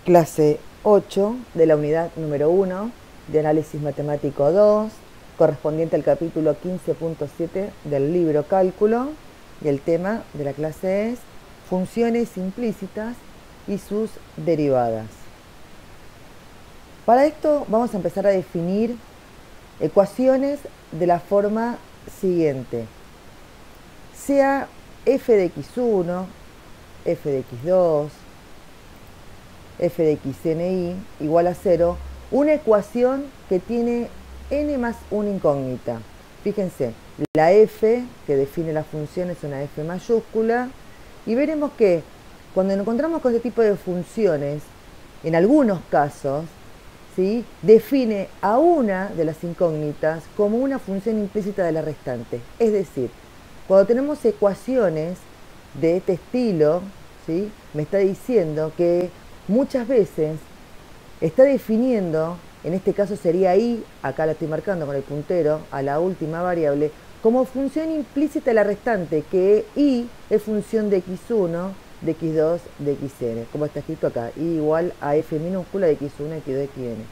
Clase 8 de la unidad número 1 de análisis matemático 2, correspondiente al capítulo 15.7 del libro Cálculo, y el tema de la clase es funciones implícitas y sus derivadas. Para esto vamos a empezar a definir ecuaciones de la forma siguiente: sea f de x1, f de x2, f de xni igual a 0, una ecuación que tiene n más una incógnita. Fíjense, la f que define la función es una f mayúscula, y veremos que cuando nos encontramos con este tipo de funciones, en algunos casos, ¿sí?, define a una de las incógnitas como una función implícita de la restante. Es decir, cuando tenemos ecuaciones de este estilo, ¿sí?, me está diciendo que muchas veces está definiendo, en este caso sería i, acá la estoy marcando con el puntero a la última variable, como función implícita de la restante, que i es función de x1, de x2, de xn, como está escrito acá, i igual a f minúscula de x1, x2, xn.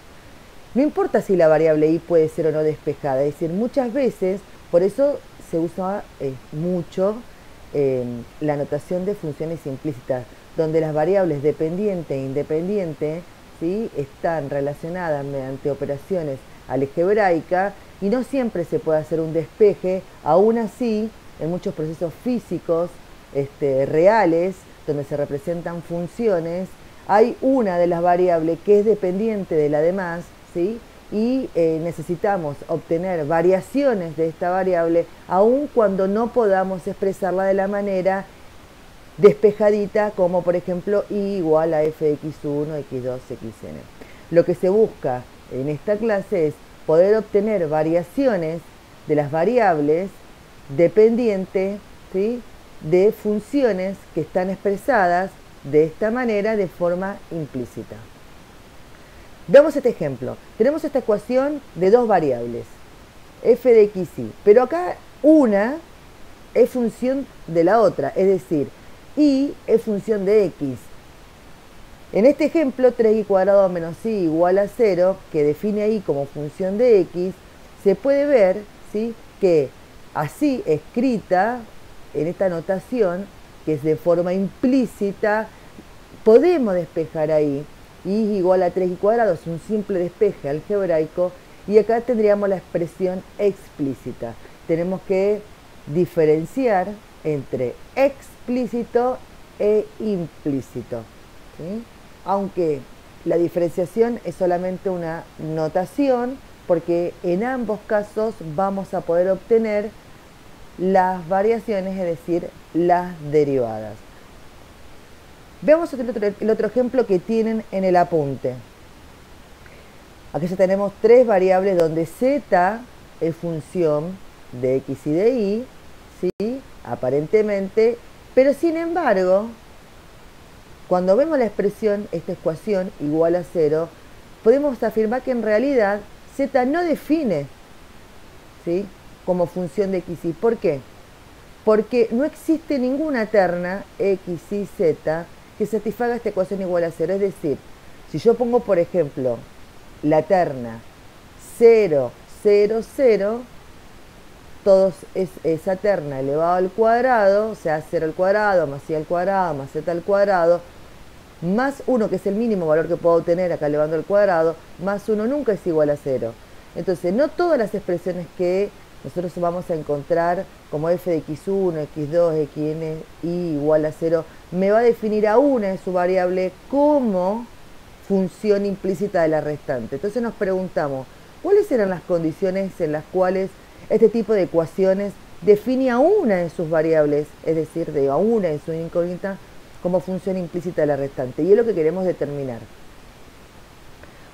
No importa si la variable i puede ser o no despejada, es decir, muchas veces, por eso se usa mucho la notación de funciones implícitas, donde las variables dependiente e independiente, ¿sí?, están relacionadas mediante operaciones algebraicas, y no siempre se puede hacer un despeje. Aún así, en muchos procesos físicos reales, donde se representan funciones, hay una de las variables que es dependiente de la demás, ¿sí?, y necesitamos obtener variaciones de esta variable, aun cuando no podamos expresarla de la manera despejadita, como por ejemplo i igual a f de x1, x2, xn. Lo que se busca en esta clase es poder obtener variaciones de las variables dependientes, ¿sí?, de funciones que están expresadas de esta manera de forma implícita. Veamos este ejemplo. Tenemos esta ecuación de dos variables, f de xy, pero acá una es función de la otra, es decir, y es función de x. En este ejemplo, 3y cuadrado menos y igual a 0, que define y como función de x, se puede ver, ¿sí?, que así escrita en esta notación, que es de forma implícita, podemos despejar ahí. Y igual a 3y cuadrado es un simple despeje algebraico, y acá tendríamos la expresión explícita. Tenemos que diferenciar entre explícito e implícito, ¿sí?, aunque la diferenciación es solamente una notación, porque en ambos casos vamos a poder obtener las variaciones, es decir, las derivadas. Veamos el otro ejemplo que tienen en el apunte. Aquí ya tenemos tres variables donde z es función de x y de y, ¿sí?, aparentemente, pero sin embargo, cuando vemos la expresión, esta ecuación igual a 0, podemos afirmar que en realidad z no define, ¿sí?, como función de x y. ¿Por qué? Porque no existe ninguna terna x, y, z que satisfaga esta ecuación igual a 0. Es decir, si yo pongo, por ejemplo, la terna 0, 0, 0, todos es esa terna elevado al cuadrado, o sea, 0 al cuadrado, más y al cuadrado, más z al cuadrado, más 1, que es el mínimo valor que puedo obtener acá elevando al cuadrado, más 1 nunca es igual a 0. Entonces, no todas las expresiones que nosotros vamos a encontrar como f de x1, x2, xn, y igual a 0, me va a definir a una de su variable como función implícita de la restante. Entonces nos preguntamos, ¿cuáles eran las condiciones en las cuales este tipo de ecuaciones define a una de sus variables, es decir, a una de sus incógnitas, como función implícita de la restante? Y es lo que queremos determinar.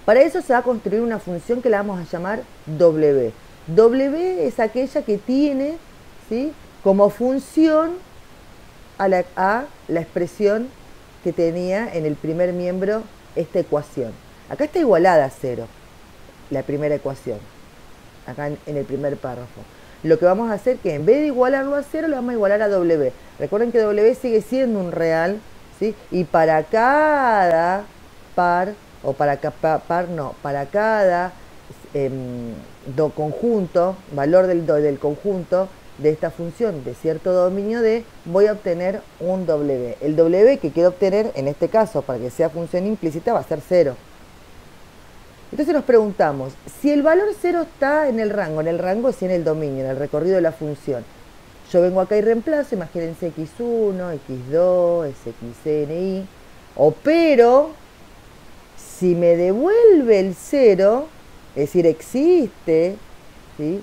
Para eso se va a construir una función que la vamos a llamar W. W es aquella que tiene, ¿sí?, como función a la expresión que tenía en el primer miembro esta ecuación. Acá está igualada a 0, la primera ecuación, acá en el primer párrafo. Lo que vamos a hacer es que en vez de igualarlo a 0, lo vamos a igualar a W. Recuerden que W sigue siendo un real, ¿sí?, y para cada par, o para par no, para cada conjunto, valor del conjunto de esta función de cierto dominio D, voy a obtener un W. El W que quiero obtener, en este caso, para que sea función implícita, va a ser 0. Entonces nos preguntamos, si el valor 0 está en el rango es en el dominio, en el recorrido de la función. Yo vengo acá y reemplazo, imagínense x1, x2, xni, pero si me devuelve el 0, es decir, existe, ¿sí?,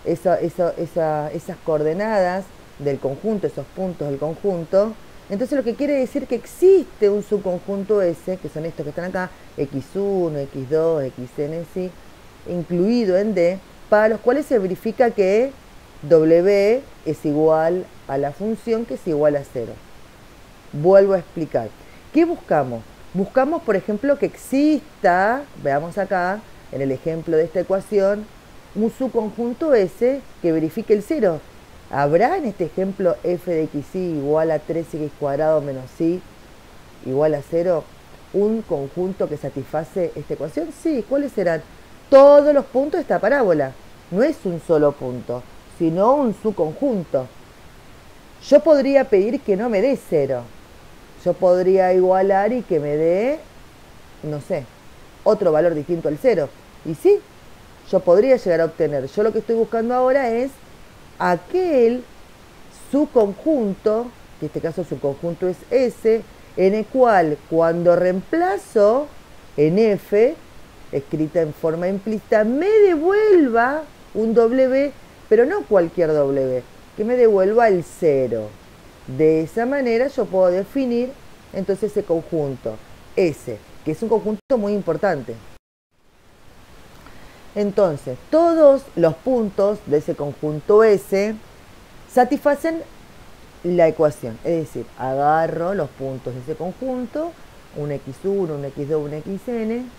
esas coordenadas del conjunto, esos puntos del conjunto, entonces lo que quiere decir que existe un subconjunto S, que son estos que están acá, x1, x2, xn, ¿sí?, incluido en D, para los cuales se verifica que W es igual a la función, que es igual a 0. Vuelvo a explicar. ¿Qué buscamos? Buscamos, por ejemplo, que exista, veamos acá, en el ejemplo de esta ecuación, un subconjunto S que verifique el 0. ¿Habrá en este ejemplo f de xy igual a 3x² menos y igual a 0 un conjunto que satisface esta ecuación? Sí. ¿Cuáles serán? Todos los puntos de esta parábola. No es un solo punto, sino un subconjunto. Yo podría pedir que no me dé 0. Yo podría igualar y que me dé, no sé, otro valor distinto al 0. Y sí, yo podría llegar a obtener. Yo lo que estoy buscando ahora es aquel subconjunto, que en este caso el subconjunto es S, en el cual cuando reemplazo en F, escrita en forma implícita, me devuelva un W, pero no cualquier W, que me devuelva el 0. De esa manera yo puedo definir entonces ese conjunto S, que es un conjunto muy importante. Entonces, todos los puntos de ese conjunto S satisfacen la ecuación. Es decir, agarro los puntos de ese conjunto, un x1, un x2, un xn,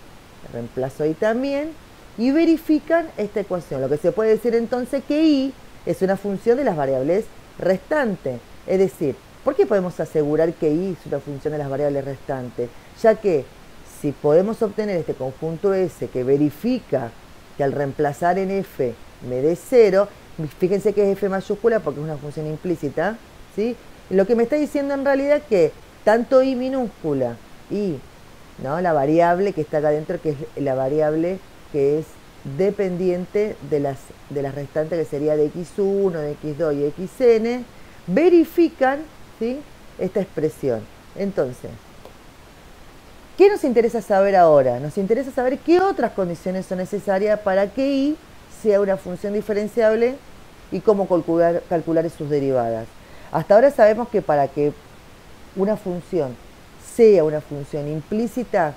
reemplazo ahí también, y verifican esta ecuación. Lo que se puede decir entonces que y es una función de las variables restantes. Es decir, ¿por qué podemos asegurar que y es una función de las variables restantes? Ya que si podemos obtener este conjunto S que verifica que al reemplazar en f me dé 0, fíjense que es f mayúscula porque es una función implícita, ¿sí? Lo que me está diciendo en realidad es que tanto i minúscula y, ¿no?, la variable que está acá adentro, que es la variable que es dependiente de las restantes, que sería de x1, de x2 y xn, verifican, ¿sí?, esta expresión. Entonces, ¿qué nos interesa saber ahora? Nos interesa saber qué otras condiciones son necesarias para que y sea una función diferenciable y cómo calcular sus derivadas. Hasta ahora sabemos que para que una función sea una función implícita,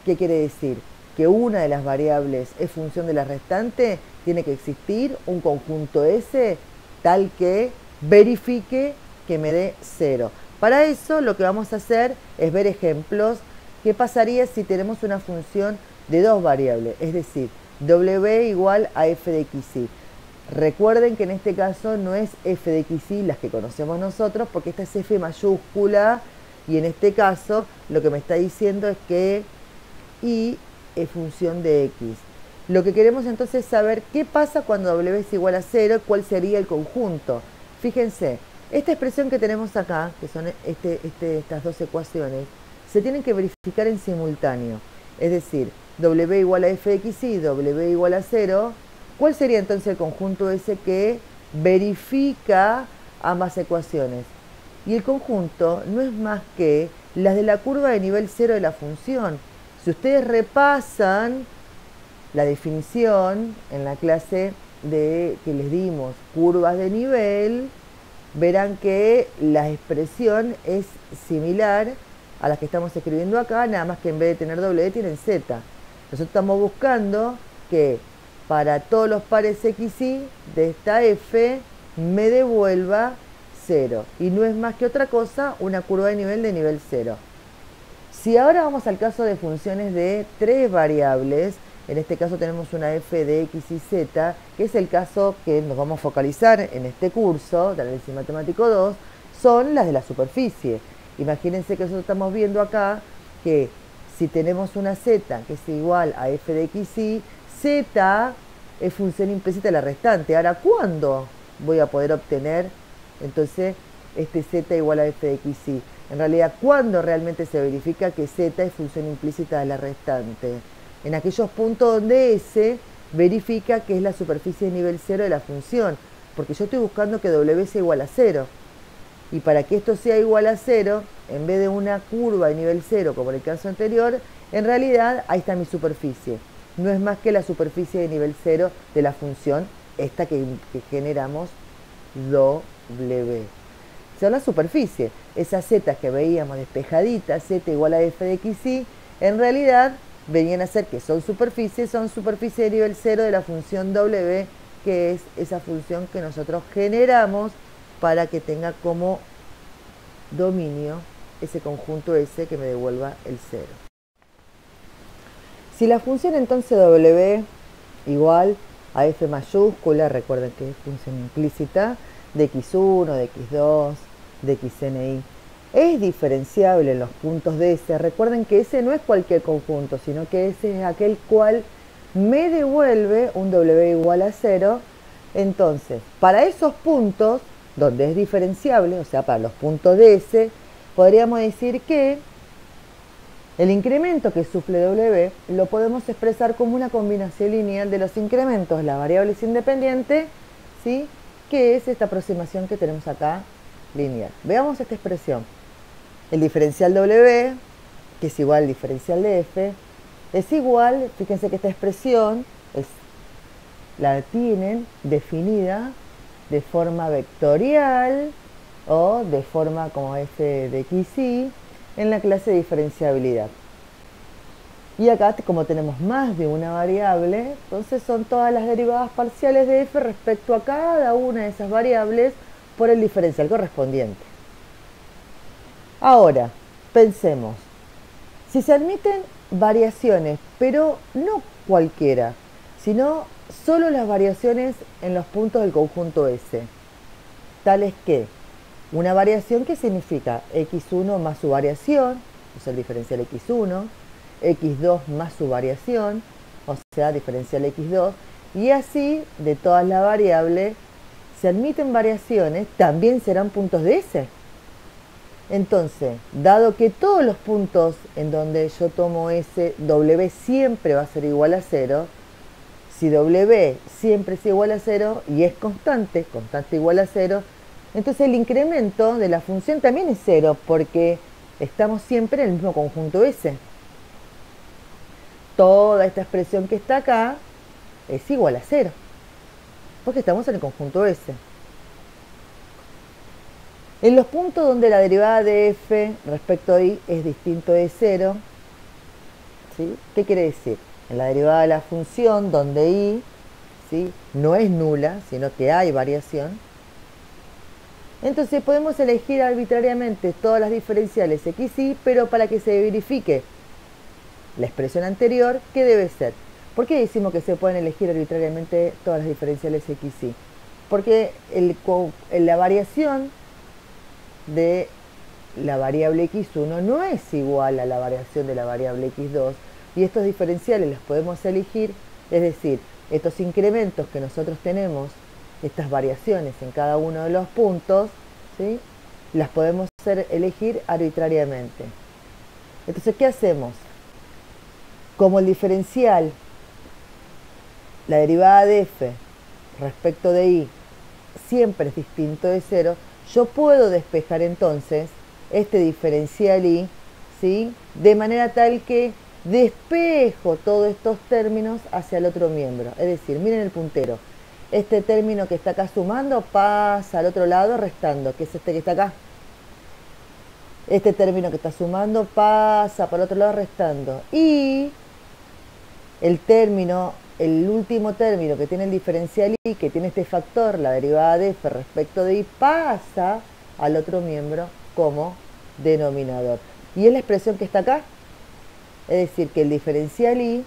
¿qué quiere decir? Que una de las variables es función de la restante, tiene que existir un conjunto S tal que verifique que me dé 0. Para eso lo que vamos a hacer es ver ejemplos. ¿Qué pasaría si tenemos una función de dos variables? Es decir, W igual a f de xy. Recuerden que en este caso no es f de xy las que conocemos nosotros, porque esta es f mayúscula, y en este caso lo que me está diciendo es que y es función de x. Lo que queremos entonces es saber qué pasa cuando W es igual a 0, cuál sería el conjunto. Fíjense, esta expresión que tenemos acá, que son estas dos ecuaciones, se tienen que verificar en simultáneo. Es decir, W igual a f de xy, W igual a 0. ¿Cuál sería entonces el conjunto ese que verifica ambas ecuaciones? Y el conjunto no es más que las de la curva de nivel 0 de la función. Si ustedes repasan la definición en la clase que les dimos, curvas de nivel, verán que la expresión es similar a las que estamos escribiendo acá, nada más que en vez de tener W tienen Z. Nosotros estamos buscando que para todos los pares xy de esta f me devuelva 0. Y no es más que otra cosa una curva de nivel 0. Si ahora vamos al caso de funciones de tres variables, en este caso tenemos una f de x y z, que es el caso que nos vamos a focalizar en este curso de Análisis Matemático 2, son las de la superficie. Imagínense que nosotros estamos viendo acá que si tenemos una z que es igual a f de xy, z es función implícita de la restante. Ahora, ¿cuándo voy a poder obtener entonces este z igual a f de xy? En realidad, ¿cuándo realmente se verifica que z es función implícita de la restante? En aquellos puntos donde S verifica que es la superficie de nivel 0 de la función, porque yo estoy buscando que W sea igual a 0. Y para que esto sea igual a 0, en vez de una curva de nivel 0 como en el caso anterior, en realidad ahí está mi superficie. No es más que la superficie de nivel 0 de la función, esta que generamos, W. Son la superficie. Esas z que veíamos despejaditas, z igual a f de xy, en realidad venían a ser que son superficie de nivel 0 de la función W, que es esa función que nosotros generamos para que tenga como dominio ese conjunto S que me devuelva el 0. Si la función entonces W igual a f mayúscula, recuerden que es función implícita, de x1, de x2, de xni, es diferenciable en los puntos de S. Recuerden que S no es cualquier conjunto, sino que S es aquel cual me devuelve un W igual a 0. Entonces, para esos puntos donde es diferenciable, o sea, para los puntos de S, podríamos decir que el incremento que sufre W lo podemos expresar como una combinación lineal de los incrementos, las variables independientes, ¿sí?, que es esta aproximación que tenemos acá, lineal. Veamos esta expresión. El diferencial W, que es igual al diferencial de F, es igual, fíjense que esta expresión la tienen definida de forma vectorial o de forma como f de xy en la clase de diferenciabilidad. Y acá, como tenemos más de una variable, entonces son todas las derivadas parciales de f respecto a cada una de esas variables por el diferencial correspondiente. Ahora, pensemos, si se admiten variaciones, pero no cualquiera, sino solo las variaciones en los puntos del conjunto S, tales que una variación que significa x1 más su variación, o sea, el diferencial x1, x2 más su variación, o sea, diferencial x2, y así de todas las variables se admiten variaciones, también serán puntos de S. Entonces, dado que todos los puntos en donde yo tomo S, W siempre va a ser igual a 0, si W siempre es igual a 0 y es constante igual a 0, entonces el incremento de la función también es 0, porque estamos siempre en el mismo conjunto S. Toda esta expresión que está acá es igual a 0, porque estamos en el conjunto S. En los puntos donde la derivada de f respecto a y es distinto de 0, ¿sí?, ¿qué quiere decir? En la derivada de la función donde y, ¿sí?, no es nula, sino que hay variación, entonces podemos elegir arbitrariamente todas las diferenciales x y, pero para que se verifique la expresión anterior, ¿qué debe ser? ¿Por qué decimos que se pueden elegir arbitrariamente todas las diferenciales x y? Porque la variación de la variable x1 no es igual a la variación de la variable x2, y estos diferenciales los podemos elegir, es decir, estos incrementos que nosotros tenemos, estas variaciones en cada uno de los puntos, ¿sí?, las podemos elegir arbitrariamente. Entonces, ¿qué hacemos? Como el diferencial, la derivada de f respecto de y siempre es distinto de 0, yo puedo despejar entonces este diferencial y, ¿sí?, de manera tal que despejo todos estos términos hacia el otro miembro. Es decir, miren el puntero. Este término que está acá sumando pasa al otro lado restando, que es este que está acá. Este término que está sumando pasa por el otro lado restando. Y el último término que tiene el diferencial y, que tiene este factor, la derivada de f respecto de y, pasa al otro miembro como denominador. Y es la expresión que está acá. Es decir, que el diferencial y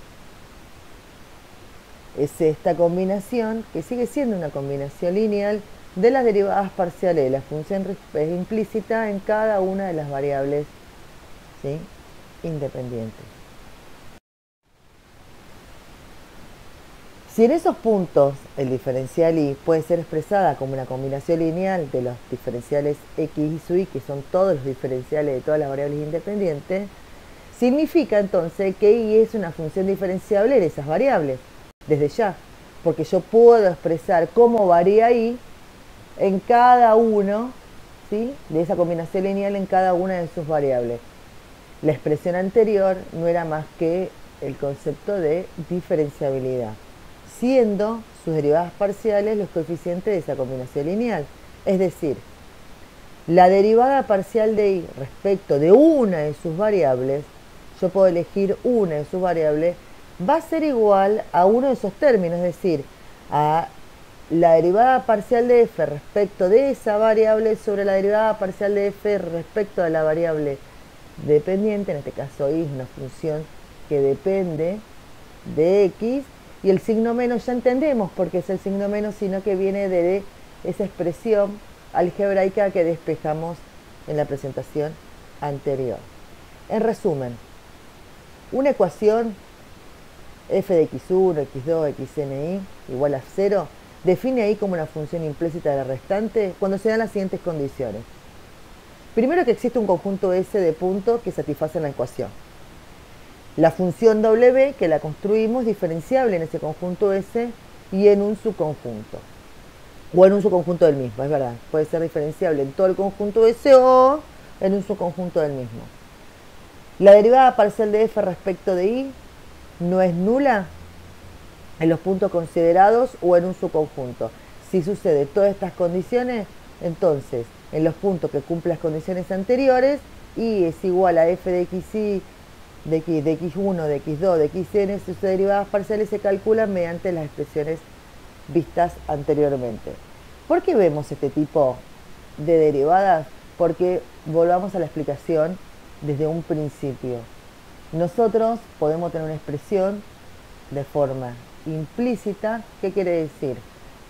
es esta combinación, que sigue siendo una combinación lineal de las derivadas parciales de la función implícita en cada una de las variables, ¿sí?, independientes. Si en esos puntos el diferencial y puede ser expresada como una combinación lineal de los diferenciales x y su y, que son todos los diferenciales de todas las variables independientes, significa entonces que y es una función diferenciable de esas variables, desde ya, porque yo puedo expresar cómo varía y en cada uno, ¿sí?, de esa combinación lineal en cada una de sus variables. La expresión anterior no era más que el concepto de diferenciabilidad, siendo sus derivadas parciales los coeficientes de esa combinación lineal. Es decir, la derivada parcial de y respecto de una de sus variables, yo puedo elegir una de sus variables, va a ser igual a uno de esos términos, es decir, a la derivada parcial de f respecto de esa variable sobre la derivada parcial de f respecto de la variable dependiente, en este caso y es una función que depende de x, y el signo menos ya entendemos por qué es el signo menos, sino que viene de esa expresión algebraica que despejamos en la presentación anterior. En resumen, una ecuación f de x1, x2, xni igual a 0 define ahí como una función implícita de la restante cuando se dan las siguientes condiciones. Primero, que existe un conjunto S de puntos que satisfacen la ecuación. La función W, que la construimos, diferenciable en ese conjunto S y en un subconjunto. O en un subconjunto del mismo, es verdad. Puede ser diferenciable en todo el conjunto S o en un subconjunto del mismo. La derivada parcial de f respecto de y no es nula en los puntos considerados o en un subconjunto. Si sucede todas estas condiciones, entonces en los puntos que cumplen las condiciones anteriores, y es igual a f de xy, de x1, de x2, de xn, sus derivadas parciales se calculan mediante las expresiones vistas anteriormente. ¿Por qué vemos este tipo de derivadas? Porque volvamos a la explicación desde un principio. Nosotros podemos tener una expresión de forma implícita. ¿Qué quiere decir?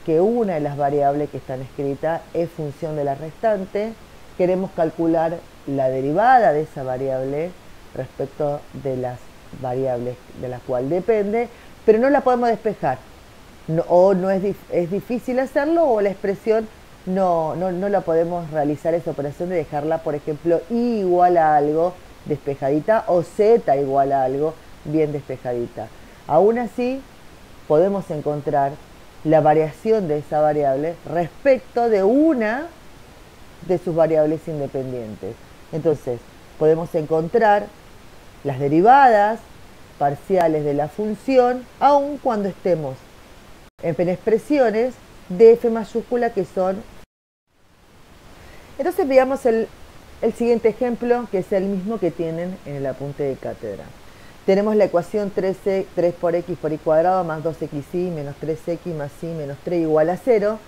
Que una de las variables que están escritas es función de la restante. Queremos calcular la derivada de esa variable respecto de las variables de las cuales depende, pero no la podemos despejar. O no es difícil hacerlo, o la expresión no la podemos realizar esa operación de dejarla, por ejemplo, y igual a algo despejadita o z igual a algo bien despejadita. Aún así, podemos encontrar la variación de esa variable respecto de una de sus variables independientes. Entonces, podemos encontrar las derivadas parciales de la función aun cuando estemos en expresiones de f mayúscula que son. Entonces veamos el siguiente ejemplo, que es el mismo que tienen en el apunte de cátedra. Tenemos la ecuación 3 por x por y cuadrado más 2xy menos 3x más y menos 3 igual a 0.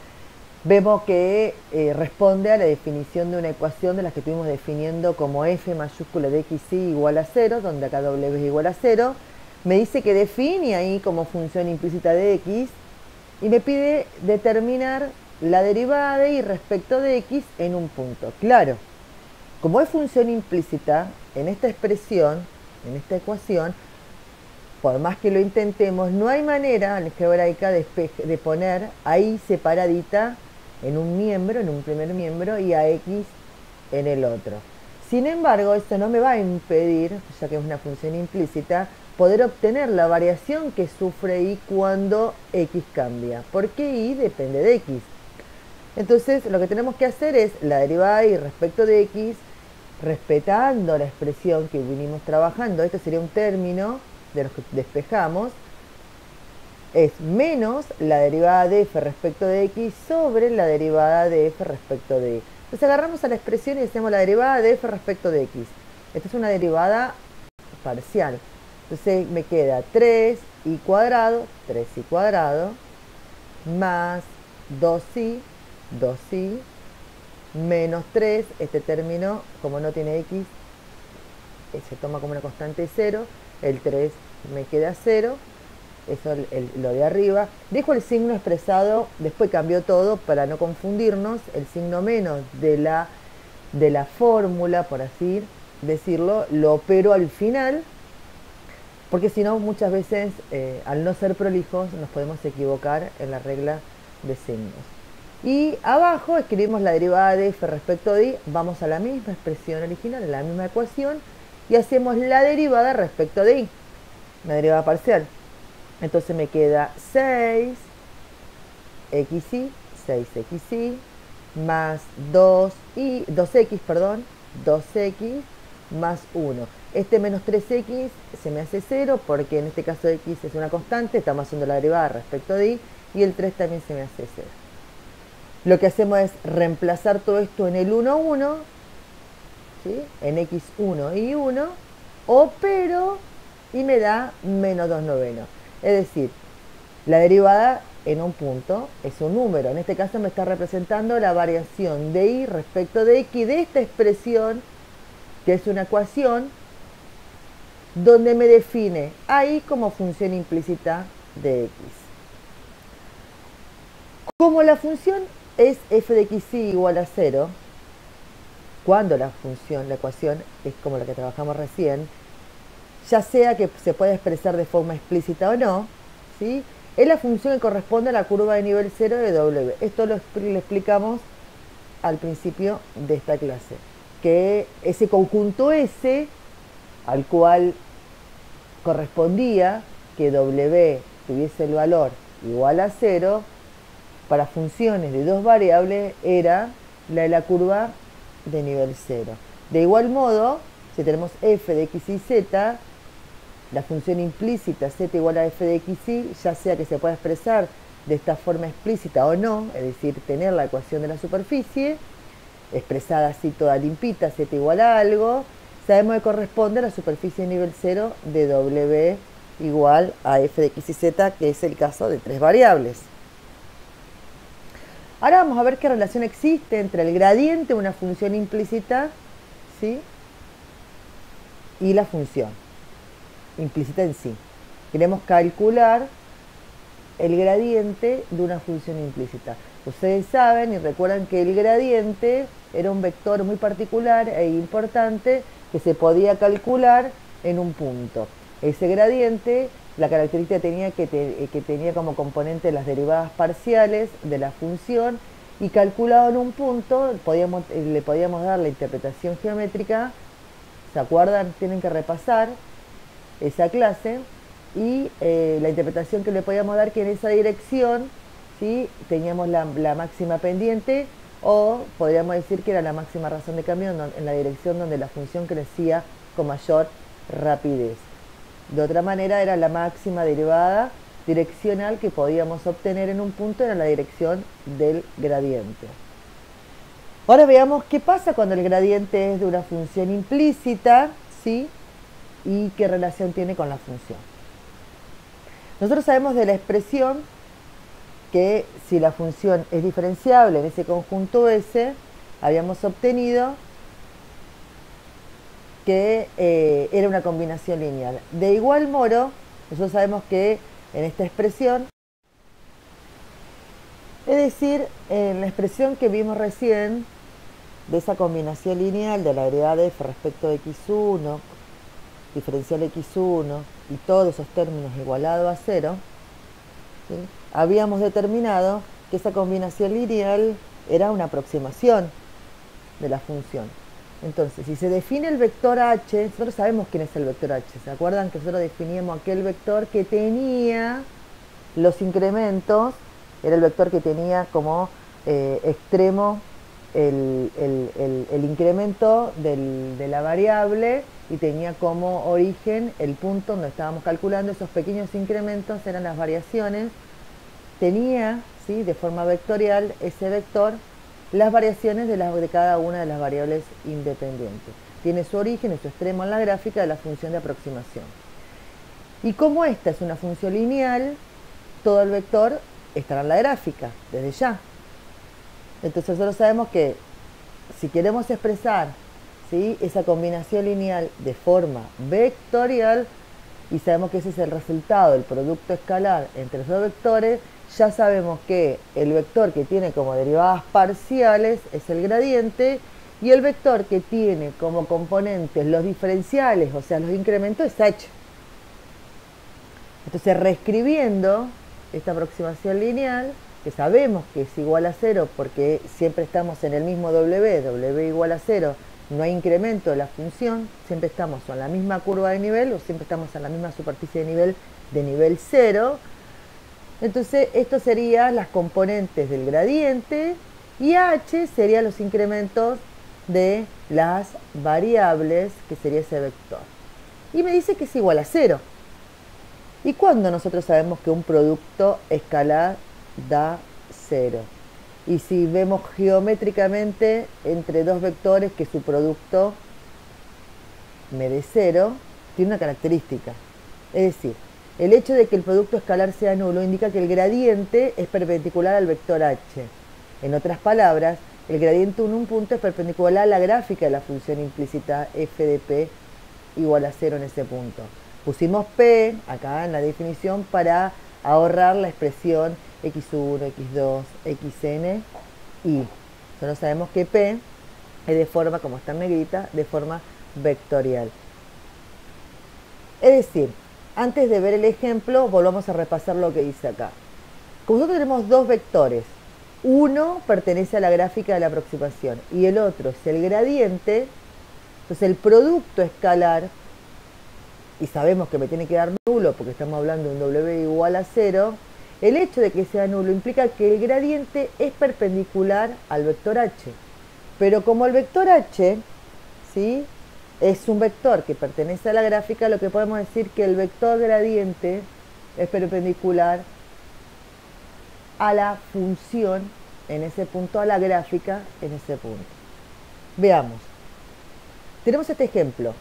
Vemos que responde a la definición de una ecuación de las que estuvimos definiendo como f mayúscula de xy igual a 0, donde acá w es igual a 0. Me dice que define ahí como función implícita de x y me pide determinar la derivada de y respecto de x en un punto. Claro, como es función implícita, en esta expresión, en esta ecuación, por más que lo intentemos, no hay manera algebraica de poner ahí separadita en un miembro, en un primer miembro, y a x en el otro. Sin embargo, esto no me va a impedir, ya que es una función implícita, poder obtener la variación que sufre y cuando x cambia, porque y depende de x. Entonces, lo que tenemos que hacer es la derivada de y respecto de x, respetando la expresión que vinimos trabajando. Este sería un término de los que despejamos, es menos la derivada de f respecto de x sobre la derivada de f respecto de y. Entonces agarramos a la expresión y hacemos la derivada de f respecto de x. Esta es una derivada parcial. Entonces me queda 3y cuadrado más 2y menos 3, este término, como no tiene x, se toma como una constante 0, el 3 me queda 0, eso lo de arriba. Dejo el signo expresado, después cambió todo para no confundirnos, el signo menos de la fórmula, por así decirlo, lo opero al final, porque si no muchas veces al no ser prolijos nos podemos equivocar en la regla de signos. Y abajo escribimos la derivada de f respecto de y, vamos a la misma expresión original, a la misma ecuación, y hacemos la derivada respecto de y, la derivada parcial. Entonces me queda 6xy, 6xy, más 2x, perdón, 2x más 1. Este menos 3x se me hace 0 porque en este caso x es una constante, estamos haciendo la derivada respecto de y el 3 también se me hace 0. Lo que hacemos es reemplazar todo esto en el 1, 1, ¿sí? En x1 y 1, opero y me da menos 2 novenos. Es decir, la derivada en un punto es un número. En este caso me está representando la variación de y respecto de x de esta expresión, que es una ecuación, donde me define a y como función implícita de x. Como la función es f de xy igual a 0, cuando la ecuación es como la que trabajamos recién, ya sea que se pueda expresar de forma explícita o no, ¿sí? Es la función que corresponde a la curva de nivel 0 de W. Esto lo explicamos al principio de esta clase, que ese conjunto S al cual correspondía que W tuviese el valor igual a 0, para funciones de dos variables era la de la curva de nivel 0. De igual modo, si tenemos f de x y z, la función implícita z igual a f de x y, ya sea que se pueda expresar de esta forma explícita o no, es decir, tener la ecuación de la superficie, expresada así toda limpita, z igual a algo, sabemos que corresponde a la superficie de nivel 0 de W igual a f de x y z, que es el caso de tres variables. Ahora vamos a ver qué relación existe entre el gradiente de una función implícita, ¿sí?, y la función implícita en sí. Queremos calcular el gradiente de una función implícita. Ustedes saben y recuerdan que el gradiente era un vector muy particular e importante que se podía calcular en un punto. Ese gradiente, la característica que tenía como componente las derivadas parciales de la función, y calculado en un punto le podíamos dar la interpretación geométrica. ¿Se acuerdan? Tienen que repasar esa clase. Y la interpretación que le podíamos dar, que en esa dirección, ¿sí?, teníamos la máxima pendiente, o podríamos decir que era la máxima razón de cambio en la dirección donde la función crecía con mayor rapidez. De otra manera, era la máxima derivada direccional que podíamos obtener en un punto, era la dirección del gradiente. Ahora veamos qué pasa cuando el gradiente es de una función implícita, ¿sí?, y qué relación tiene con la función. Nosotros sabemos de la expresión que si la función es diferenciable en ese conjunto S, habíamos obtenido que era una combinación lineal. De igual modo, nosotros sabemos que en esta expresión, es decir, en la expresión que vimos recién de esa combinación lineal de la derivada de f respecto de x1, diferencial x1 y todos esos términos igualados a 0, ¿sí?, habíamos determinado que esa combinación lineal era una aproximación de la función. Entonces, si se define el vector h, nosotros sabemos quién es el vector h. ¿Se acuerdan que nosotros definíamos aquel vector que tenía los incrementos? Era el vector que tenía como extremo el incremento de la variable, y tenía como origen el punto donde estábamos calculando. Esos pequeños incrementos eran las variaciones. Tenía, ¿sí?, de forma vectorial ese vector las variaciones de cada una de las variables independientes. Tiene su origen y su extremo en la gráfica de la función de aproximación. Y como esta es una función lineal, todo el vector estará en la gráfica, desde ya. Entonces nosotros sabemos que si queremos expresar, ¿sí?, esa combinación lineal de forma vectorial, y sabemos que ese es el resultado del producto escalar entre los dos vectores, ya sabemos que el vector que tiene como derivadas parciales es el gradiente, y el vector que tiene como componentes los diferenciales, o sea, los incrementos, es h. Entonces, reescribiendo esta aproximación lineal, que sabemos que es igual a 0 porque siempre estamos en el mismo w igual a 0, no hay incremento de la función, siempre estamos en la misma curva de nivel o siempre estamos en la misma superficie de nivel 0. Entonces, esto serían las componentes del gradiente y h serían los incrementos de las variables, que sería ese vector. Y me dice que es igual a 0. ¿Y cuándo nosotros sabemos que un producto escalar da 0? Y si vemos geométricamente entre dos vectores que su producto me dé 0, tiene una característica. Es decir, el hecho de que el producto escalar sea nulo indica que el gradiente es perpendicular al vector h. En otras palabras, el gradiente en un punto es perpendicular a la gráfica de la función implícita f de p igual a 0 en ese punto. Pusimos p acá en la definición para ahorrar la expresión x1, x2, xn y solo sabemos que p es de forma, como está en negrita, de forma vectorial. Es decir, antes de ver el ejemplo, volvamos a repasar lo que dice acá. Como nosotros tenemos dos vectores, uno pertenece a la gráfica de la aproximación y el otro es el gradiente, entonces el producto escalar, y sabemos que me tiene que dar nulo porque estamos hablando de un w igual a 0, el hecho de que sea nulo implica que el gradiente es perpendicular al vector h. Pero como el vector h, ¿sí?, es un vector que pertenece a la gráfica, lo que podemos decir que el vector gradiente es perpendicular a la función en ese punto, a la gráfica en ese punto. Veamos. Tenemos este ejemplo.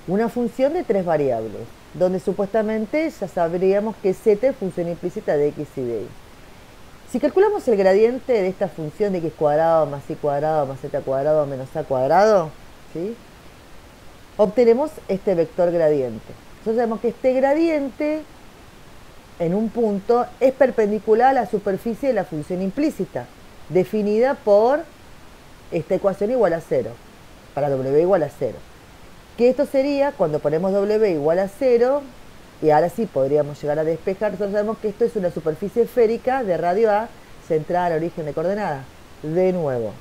Una función de 3 variables, donde supuestamente ya sabríamos que z es función implícita de x y de y. Si calculamos el gradiente de esta función de x cuadrado más y cuadrado más z cuadrado menos a cuadrado, ¿sí?, obtenemos este vector gradiente. Entonces sabemos que este gradiente en un punto es perpendicular a la superficie de la función implícita, definida por esta ecuación igual a 0, para w igual a 0. Que esto sería cuando ponemos w igual a 0, y ahora sí podríamos llegar a despejar. Nosotros sabemos que esto es una superficie esférica de radio A centrada al origen de coordenadas. De nuevo,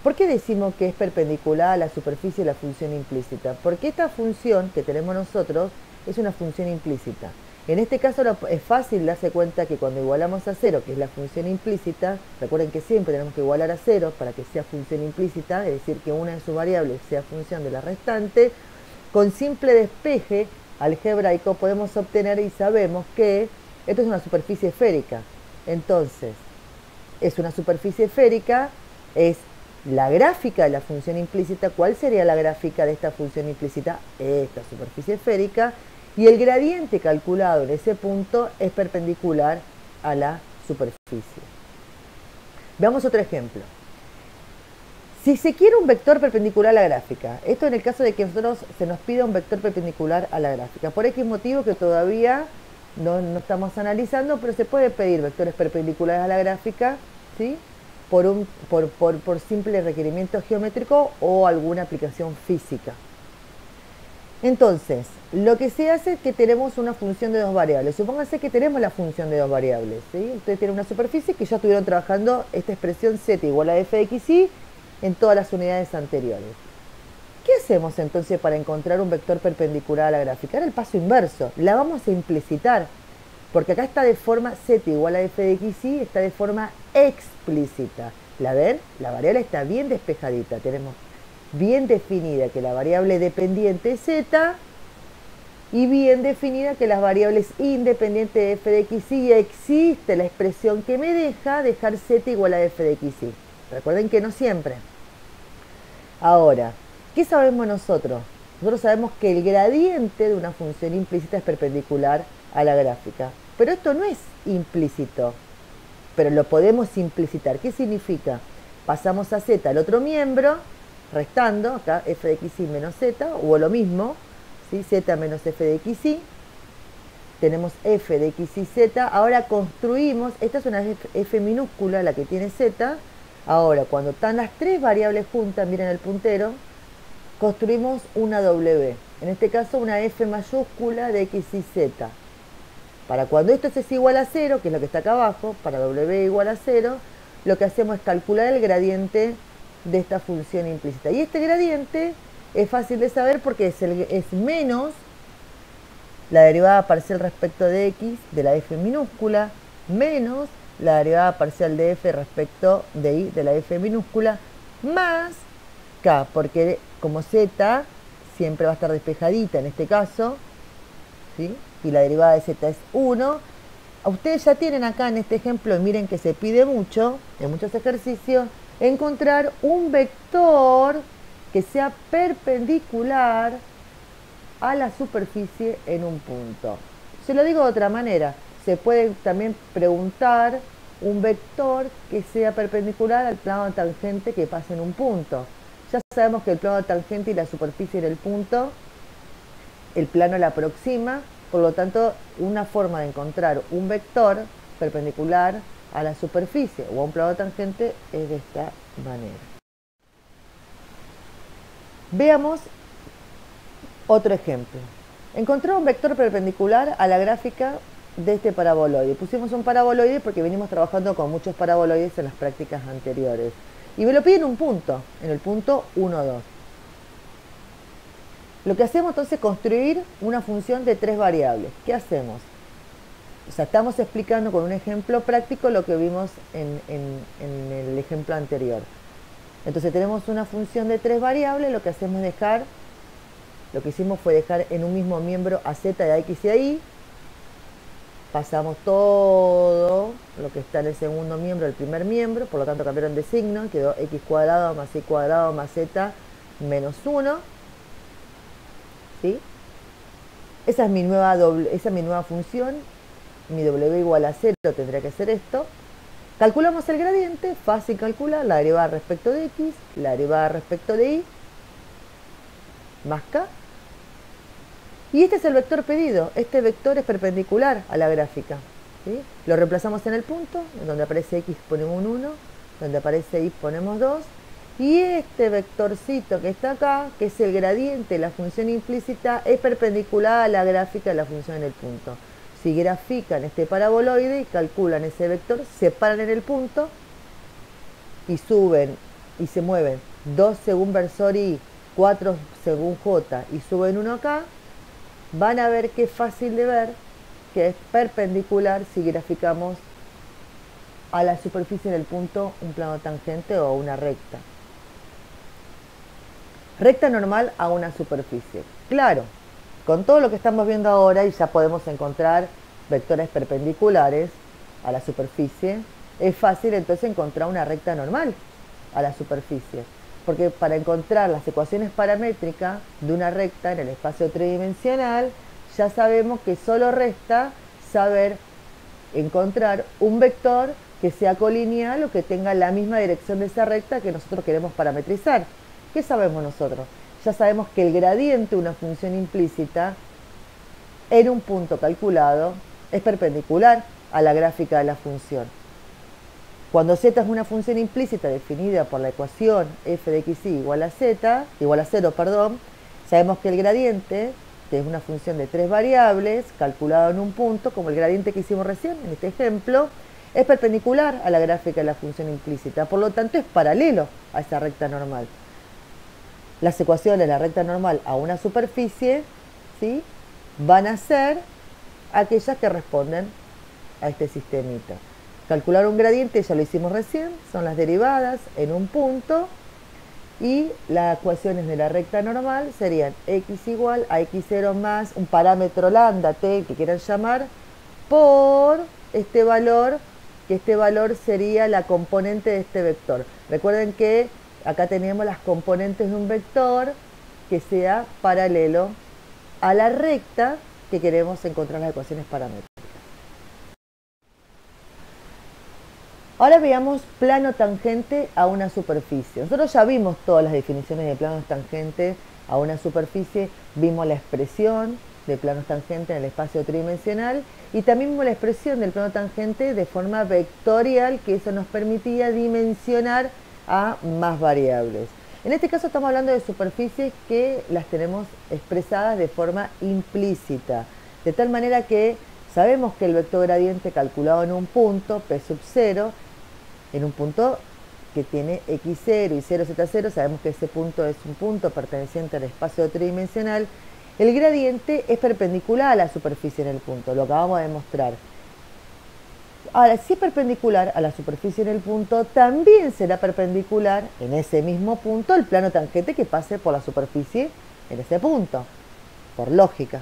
¿por qué decimos que es perpendicular a la superficie de la función implícita? Porque esta función que tenemos nosotros es una función implícita. En este caso es fácil darse cuenta que cuando igualamos a 0, que es la función implícita, recuerden que siempre tenemos que igualar a 0 para que sea función implícita, es decir, que una de sus variables sea función de la restante. Con simple despeje algebraico podemos obtener y sabemos que esto es una superficie esférica. Entonces, es una superficie esférica, es la gráfica de la función implícita. ¿Cuál sería la gráfica de esta función implícita? Esta superficie esférica. Y el gradiente calculado en ese punto es perpendicular a la superficie. Veamos otro ejemplo. Si se quiere un vector perpendicular a la gráfica, esto en el caso de que nosotros se nos pida un vector perpendicular a la gráfica, por X motivo que todavía no estamos analizando, pero se puede pedir vectores perpendiculares a la gráfica, ¿sí?, por simple requerimiento geométrico o alguna aplicación física. Entonces, lo que se hace es que tenemos una función de dos variables. Supónganse que tenemos la función de dos variables, ¿sí? Ustedes tienen una superficie que ya estuvieron trabajando esta expresión z igual a f de x y en todas las unidades anteriores. ¿Qué hacemos entonces para encontrar un vector perpendicular a la gráfica? Ahora el paso inverso, la vamos a implicitar, porque acá está de forma z igual a f de x y, está de forma explícita. ¿La ven? La variable está bien despejadita, tenemos bien definida que la variable dependiente es z y bien definida que las variables independientes de f de x y existe la expresión que me deja dejar z igual a f de x y. Recuerden que no siempre. Ahora, ¿qué sabemos nosotros? Nosotros sabemos que el gradiente de una función implícita es perpendicular a la gráfica. Pero esto no es implícito, pero lo podemos implicitar. ¿Qué significa? Pasamos a z al otro miembro, restando, acá f de x y menos z, o lo mismo, ¿sí?, z menos f de x y. Tenemos f de x y z. Ahora construimos, esta es una f minúscula, la que tiene z. Ahora, cuando están las tres variables juntas, miren el puntero, construimos una w. en este caso una f mayúscula de x y z. Para cuando esto es igual a 0, que es lo que está acá abajo, para w igual a 0, lo que hacemos es calcular el gradiente de esta función implícita. Y este gradiente es fácil de saber porque es menos la derivada parcial respecto de x de la f minúscula, menos la derivada parcial de f respecto de y de la f minúscula, más k, porque como z siempre va a estar despejadita en este caso, ¿sí? Y la derivada de z es 1. Ustedes ya tienen acá en este ejemplo, y miren que se pide mucho, en muchos ejercicios, encontrar un vector que sea perpendicular a la superficie en un punto. Se lo digo de otra manera, se puede también preguntar un vector que sea perpendicular al plano tangente que pase en un punto. Ya sabemos que el plano tangente y la superficie en el punto, el plano la aproxima, por lo tanto, una forma de encontrar un vector perpendicular a la superficie o a un plano tangente es de esta manera. Veamos otro ejemplo. Encontrar un vector perpendicular a la gráfica de este paraboloide. Pusimos un paraboloide porque venimos trabajando con muchos paraboloides en las prácticas anteriores. Y me lo piden un punto, en el punto 1, 2. Lo que hacemos entonces es construir una función de 3 variables. ¿Qué hacemos? O sea, estamos explicando con un ejemplo práctico lo que vimos en el ejemplo anterior. Entonces tenemos una función de 3 variables, lo que hacemos es lo que hicimos fue dejar en un mismo miembro a z y a x y a y. Pasamos todo lo que está en el segundo miembro al primer miembro, por lo tanto cambiaron de signo, quedó x cuadrado más y cuadrado más z menos 1. ¿Sí? Esa es mi nueva función, mi w igual a 0 tendría que ser esto. Calculamos el gradiente, fácil calcular, la derivada respecto de x, la derivada respecto de y, más k. Y este es el vector pedido, este vector es perpendicular a la gráfica. ¿Sí? Lo reemplazamos en el punto, en donde aparece x ponemos un 1, donde aparece y ponemos 2. Y este vectorcito que está acá, que es el gradiente de la función implícita, es perpendicular a la gráfica de la función en el punto. Si grafican este paraboloide y calculan ese vector, se paran en el punto y suben y se mueven 2 según versor y 4 según j y suben 1 acá, van a ver que es fácil de ver que es perpendicular si graficamos a la superficie del punto un plano tangente o una recta. Recta normal a una superficie. Claro, con todo lo que estamos viendo ahora y ya podemos encontrar vectores perpendiculares a la superficie, es fácil entonces encontrar una recta normal a la superficie. Porque para encontrar las ecuaciones paramétricas de una recta en el espacio tridimensional, ya sabemos que solo resta saber encontrar un vector que sea colineal o que tenga la misma dirección de esa recta que nosotros queremos parametrizar. ¿Qué sabemos nosotros? Ya sabemos que el gradiente de una función implícita en un punto calculado es perpendicular a la gráfica de la función. Cuando z es una función implícita definida por la ecuación f de x y igual a 0, sabemos que el gradiente, que es una función de 3 variables, calculado en un punto, como el gradiente que hicimos recién en este ejemplo, es perpendicular a la gráfica de la función implícita, por lo tanto es paralelo a esa recta normal. Las ecuaciones de la recta normal a una superficie, ¿sí?, van a ser aquellas que responden a este sistemita. Calcular un gradiente, ya lo hicimos recién, son las derivadas en un punto, y las ecuaciones de la recta normal serían x igual a x0 más un parámetro lambda, t, que quieran llamar, por este valor, que este valor sería la componente de este vector. Recuerden que acá tenemos las componentes de un vector que sea paralelo a la recta que queremos encontrar las ecuaciones paramétricas. Ahora veamos plano tangente a una superficie. Nosotros ya vimos todas las definiciones de planos tangentes a una superficie, vimos la expresión de planos tangentes en el espacio tridimensional y también vimos la expresión del plano tangente de forma vectorial, que eso nos permitía dimensionar a más variables. En este caso estamos hablando de superficies que las tenemos expresadas de forma implícita, de tal manera que sabemos que el vector gradiente calculado en un punto, P sub 0, en un punto que tiene x0 y 0, z0, sabemos que ese punto es un punto perteneciente al espacio tridimensional, el gradiente es perpendicular a la superficie en el punto, lo acabamos de demostrar. Ahora, si es perpendicular a la superficie en el punto, también será perpendicular en ese mismo punto el plano tangente que pase por la superficie en ese punto, por lógica.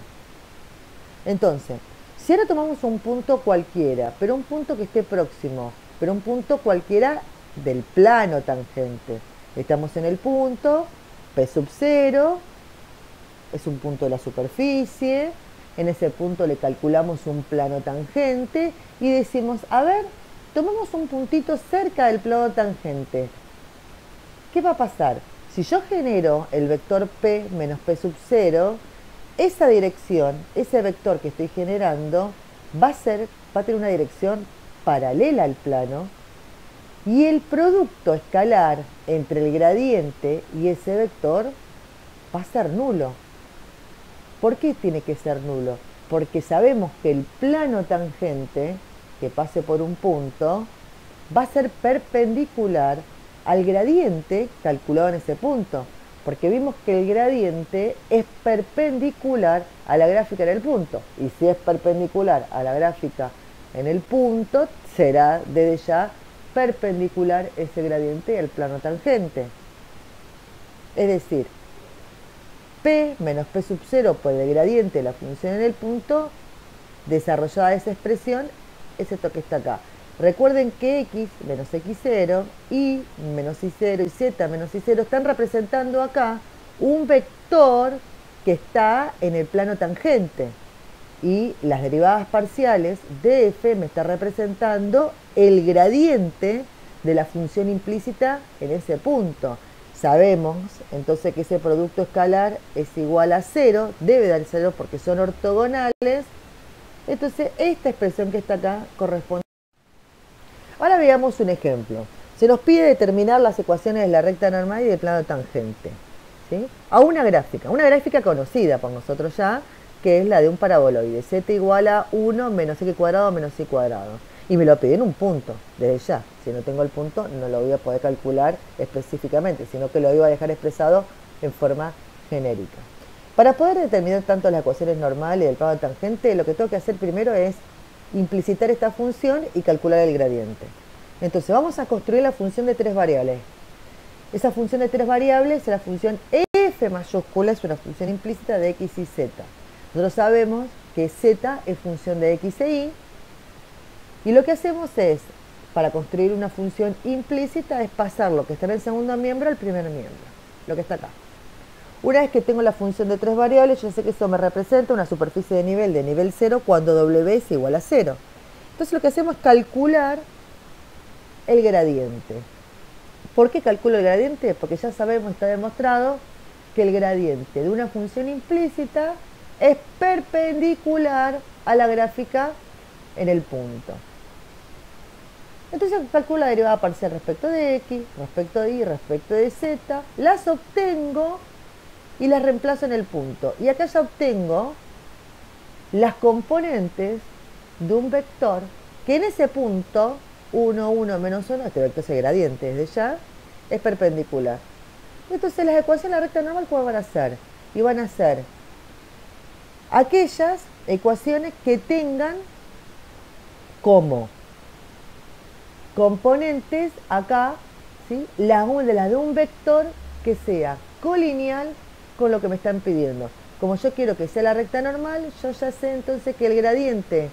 Entonces, si ahora tomamos un punto cualquiera, pero un punto que esté próximo, pero un punto cualquiera del plano tangente, estamos en el punto, P sub 0, es un punto de la superficie, en ese punto le calculamos un plano tangente y decimos, a ver, tomamos un puntito cerca del plano tangente. ¿Qué va a pasar? Si yo genero el vector P menos P sub 0, esa dirección, ese vector que estoy generando, va a tener una dirección paralela al plano y el producto escalar entre el gradiente y ese vector va a ser nulo. ¿Por qué tiene que ser nulo? Porque sabemos que el plano tangente que pase por un punto va a ser perpendicular al gradiente calculado en ese punto, porque vimos que el gradiente es perpendicular a la gráfica en el punto, y si es perpendicular a la gráfica en el punto, será desde ya perpendicular ese gradiente al plano tangente. Es decir, P menos P sub 0 por el gradiente de la función en el punto, desarrollada esa expresión, es esto que está acá. Recuerden que x menos x0, y menos y0 y z menos y0 están representando acá un vector que está en el plano tangente. Y las derivadas parciales de f me está representando el gradiente de la función implícita en ese punto. Sabemos entonces que ese producto escalar es igual a 0, debe dar 0 porque son ortogonales. Entonces esta expresión que está acá corresponde. Ahora veamos un ejemplo. Se nos pide determinar las ecuaciones de la recta normal y del plano tangente, ¿sí? A una gráfica conocida por nosotros ya, que es la de un paraboloide, z igual a 1 menos x cuadrado menos y cuadrado. Y me lo piden un punto, desde ya. Si no tengo el punto, no lo voy a poder calcular específicamente, sino que lo iba a dejar expresado en forma genérica. Para poder determinar tanto las ecuaciones normales y del plano tangente, lo que tengo que hacer primero es implicitar esta función y calcular el gradiente. Entonces vamos a construir la función de tres variables. Esa función de tres variables es la función f mayúscula, es una función implícita de x y z. Nosotros sabemos que z es función de x e y, y lo que hacemos es, para construir una función implícita, es pasar lo que está en el segundo miembro al primer miembro, lo que está acá. Una vez que tengo la función de tres variables, yo sé que eso me representa una superficie de nivel 0 cuando w es igual a 0. Entonces lo que hacemos es calcular el gradiente. ¿Por qué calculo el gradiente? Porque ya sabemos, está demostrado, que el gradiente de una función implícita es perpendicular a la gráfica en el punto. Entonces calculo la derivada parcial respecto de x, respecto de y, respecto de z, las obtengo y las reemplazo en el punto. Y acá ya obtengo las componentes de un vector que en ese punto, 1, 1, menos 1, este vector es el gradiente desde ya, es perpendicular. Entonces las ecuaciones de la recta normal, ¿cuál van a ser? Y van a ser aquellas ecuaciones que tengan como componentes acá, ¿sí? las de un vector que sea colineal con lo que me están pidiendo. Como yo quiero que sea la recta normal, yo ya sé entonces que el gradiente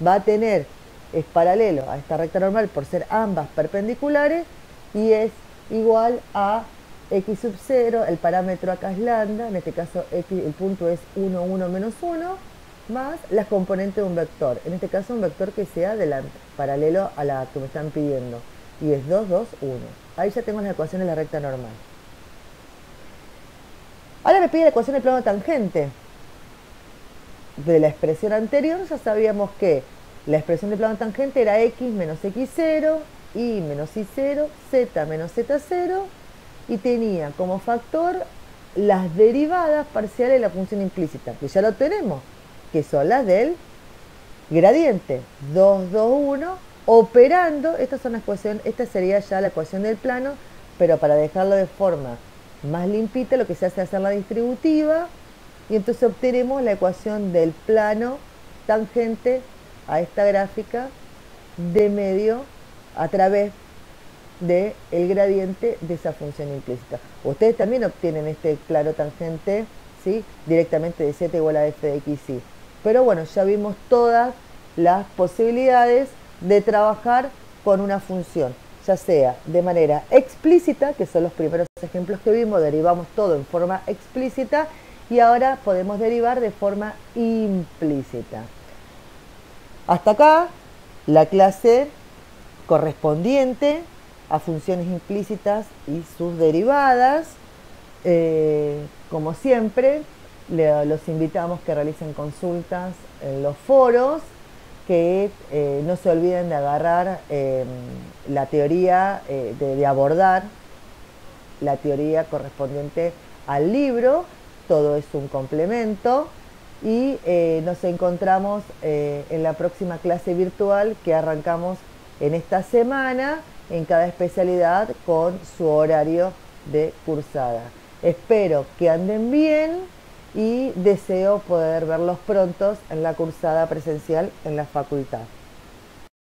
va a tener, es paralelo a esta recta normal por ser ambas perpendiculares y es igual a x sub 0, el parámetro acá es lambda, en este caso x, el punto es 1, 1, menos 1, más las componentes de un vector, en este caso un vector que sea paralelo a la que me están pidiendo, y es 2, 2, 1. Ahí ya tengo las ecuaciones de la recta normal. Ahora me pide la ecuación del plano tangente. De la expresión anterior ya sabíamos que la expresión del plano tangente era x menos x0, y menos y0, z menos z0, y tenía como factor las derivadas parciales de la función implícita, que ya lo tenemos, que son las del gradiente 2, 2, 1, operando, esta sería ya la ecuación del plano, pero para dejarlo de forma más limpita, lo que se hace es hacer la distributiva, y entonces obtenemos la ecuación del plano tangente a esta gráfica de medio a través del gradiente de esa función implícita. Ustedes también obtienen este plano tangente, ¿sí?, directamente de z igual a f de x, y. Pero bueno, ya vimos todas las posibilidades de trabajar con una función, ya sea de manera explícita, que son los primeros ejemplos que vimos, derivamos todo en forma explícita, y ahora podemos derivar de forma implícita. Hasta acá la clase correspondiente a funciones implícitas y sus derivadas. Como siempre, los invitamos que realicen consultas en los foros, que no se olviden de agarrar la teoría, de abordar la teoría correspondiente al libro. Todo es un complemento, y nos encontramos en la próxima clase virtual que arrancamos en esta semana en cada especialidad con su horario de cursada. Espero que anden bien y deseo poder verlos prontos en la cursada presencial en la facultad.